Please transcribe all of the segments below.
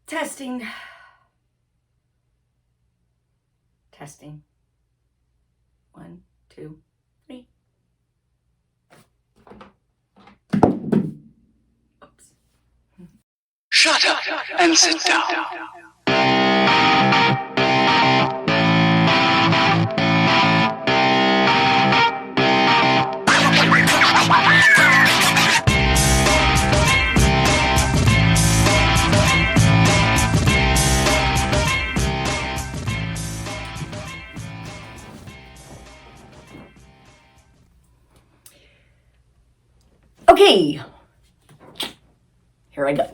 Testing. Testing. 1, 2, 3. Oops. Shut up and sit down. Okay, here I go.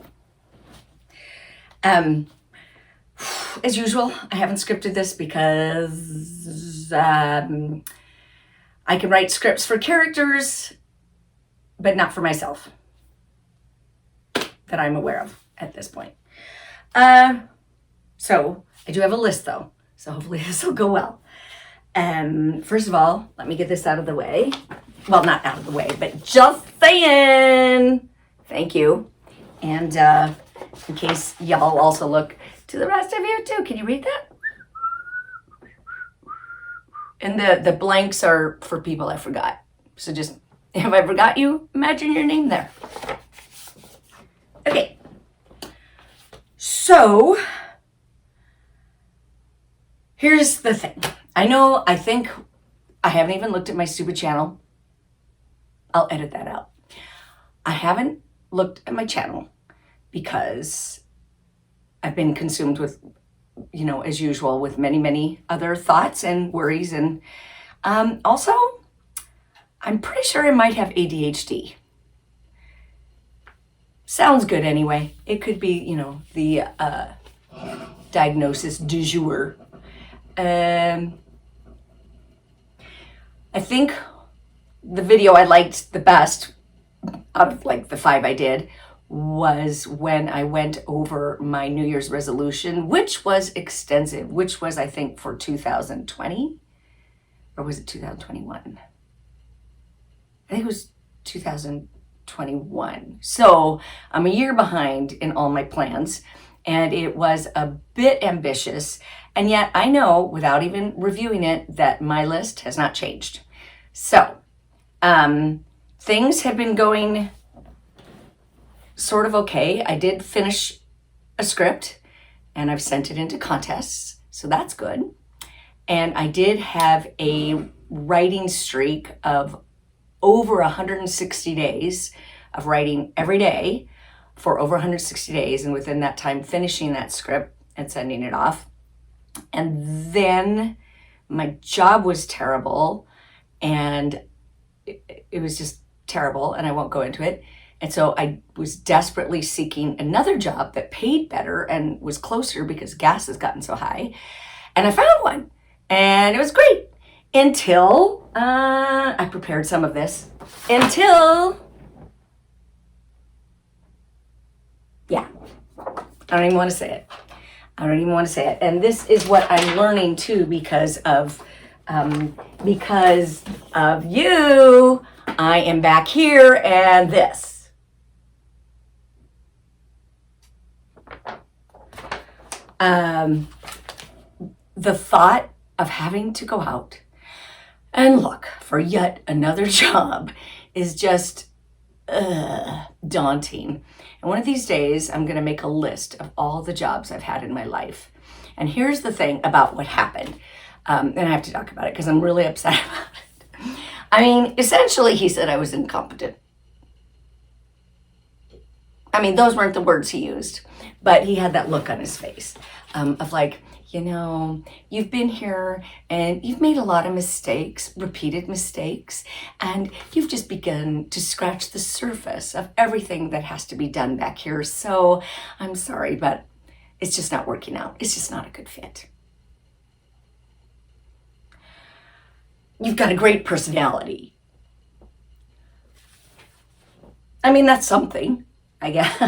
As usual, I haven't scripted this because I can write scripts for characters, but not for myself, that I'm aware of at this point. So I do have a list though, so hopefully this will go well. First of all, let me get this out of the way. Well, not out of the way, but just saying. Thank you. And in case y'all also look to the rest of you too. Can you read that? And the blanks are for people I forgot. So just, if I forgot you, imagine your name there. Okay. So, here's the thing. I think I haven't even looked at my stupid channel. I'll edit that out. I haven't looked at my channel because I've been consumed with, as usual, with many, many other thoughts and worries. And also, I'm pretty sure I might have ADHD. Sounds good anyway. It could be, the diagnosis du jour. I think the video I liked the best out of the 5 I did was when I went over my New Year's resolution, which was extensive, which was, I think, for 2020, or was it 2021? I think it was 2021. So I'm a year behind in all my plans, and it was a bit ambitious, and yet I know, without even reviewing it, that my list has not changed. So, things have been going sort of okay. I did finish a script and I've sent it into contests, so that's good. And I did have a writing streak of over 160 days of writing every day for over 160 days, and within that time finishing that script and sending it off. And then my job was terrible, and it was just terrible, and I won't go into it. And so I was desperately seeking another job that paid better and was closer because gas has gotten so high. And I found one, and it was great until I prepared some of this. I don't even want to say it. And this is what I'm learning too because of you. I am back here and this. The thought of having to go out and look for yet another job is just daunting. And one of these days, I'm going to make a list of all the jobs I've had in my life. And here's the thing about what happened. And I have to talk about it because I'm really upset about it. I mean, essentially, he said I was incompetent. I mean, those weren't the words he used, but he had that look on his face of you've been here and you've made a lot of mistakes, repeated mistakes, and you've just begun to scratch the surface of everything that has to be done back here. So I'm sorry, but it's just not working out. It's just not a good fit. You've got a great personality. I mean, that's something, I guess.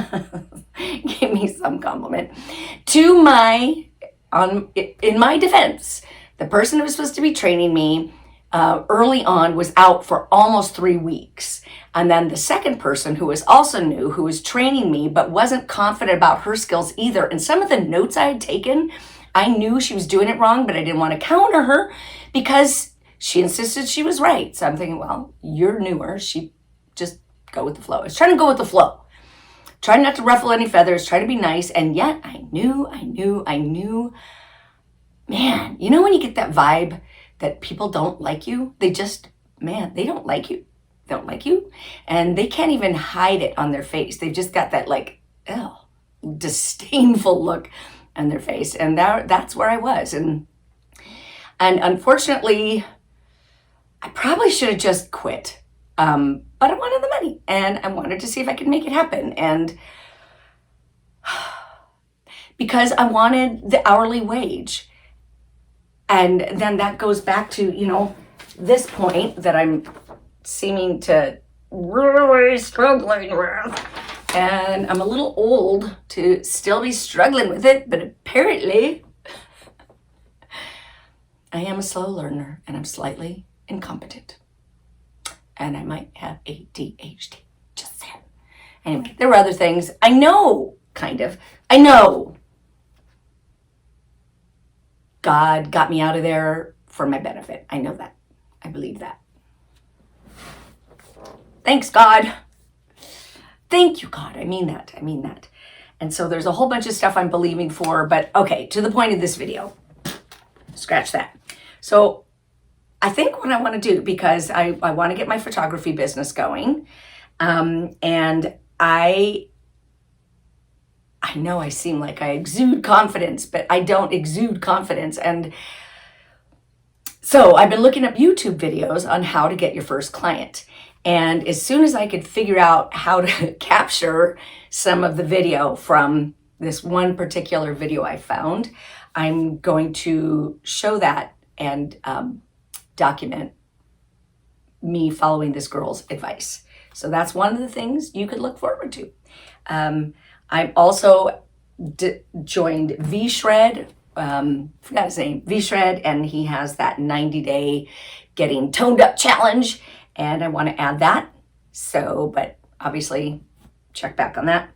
Give me some compliment. In my defense, the person who was supposed to be training me early on was out for almost 3 weeks. And then the second person who was also new, who was training me, but wasn't confident about her skills either. And some of the notes I had taken, I knew she was doing it wrong, but I didn't want to counter her because she insisted she was right. So I'm thinking, well, you're newer. She just go with the flow. I was trying to go with the flow. Trying not to ruffle any feathers, trying to be nice. And yet I knew. Man, you know when you get that vibe that people don't like you? They just, man, they don't like you. They don't like you. And they can't even hide it on their face. They've just got that like, oh, disdainful look on their face. And that's where I was. And unfortunately, I probably should have just quit. But I wanted the money and I wanted to see if I could make it happen. And because I wanted the hourly wage. And then that goes back to, you know, this point that I'm seeming to really struggling with. And I'm a little old to still be struggling with it, but apparently I am a slow learner and I'm slightly incompetent. And I might have ADHD, just saying. Anyway, there were other things. I know, kind of. I know God got me out of there for my benefit. I know that. I believe that. Thanks, God. Thank you, God. I mean that. And so there's a whole bunch of stuff I'm believing for, but okay, to the point of this video. Scratch that. So I think what I want to do, because I want to get my photography business going, and I know I seem like I exude confidence, but I don't exude confidence. And so I've been looking up YouTube videos on how to get your first client. And as soon as I could figure out how to capture some of the video from this one particular video I found, I'm going to show that and document me following this girl's advice. So that's one of the things you could look forward to. I've also joined VShred, forgot his name, VShred, and he has that 90-day getting toned up challenge, and I want to add that. So, but obviously check back on that.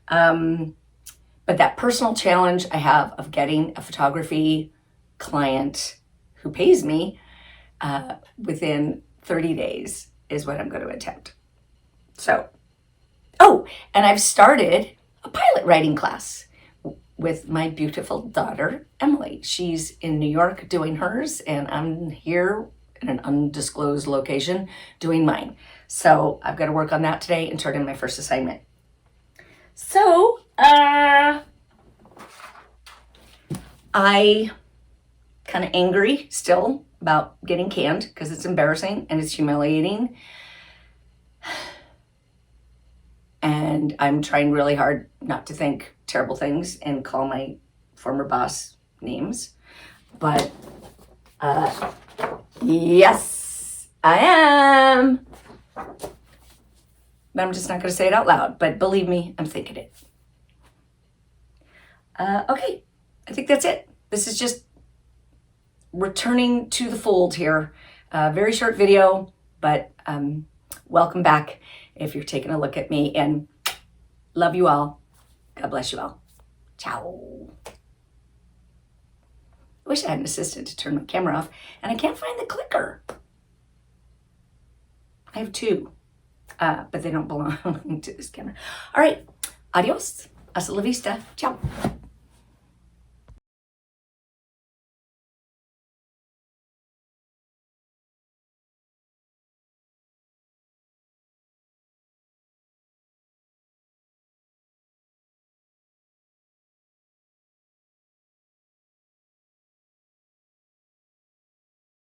But that personal challenge I have of getting a photography client who pays me within 30 days is what I'm going to attempt. So, oh, and I've started a pilot writing class with my beautiful daughter, Emily. She's in New York doing hers, and I'm here in an undisclosed location doing mine. So I've got to work on that today and turn in my first assignment. So, I kind of angry still about getting canned because it's embarrassing and it's humiliating. And I'm trying really hard not to think terrible things and call my former boss names. But yes, I am. But I'm just not going to say it out loud. But believe me, I'm thinking it. Okay, I think that's it. This is just returning to the fold here. Very short video, but welcome back if you're taking a look at me, and love you all. God bless you all. Ciao. I wish I had an assistant to turn my camera off, and I can't find the clicker. I have two, but they don't belong to this camera. All right, adios. Hasta la vista. Ciao.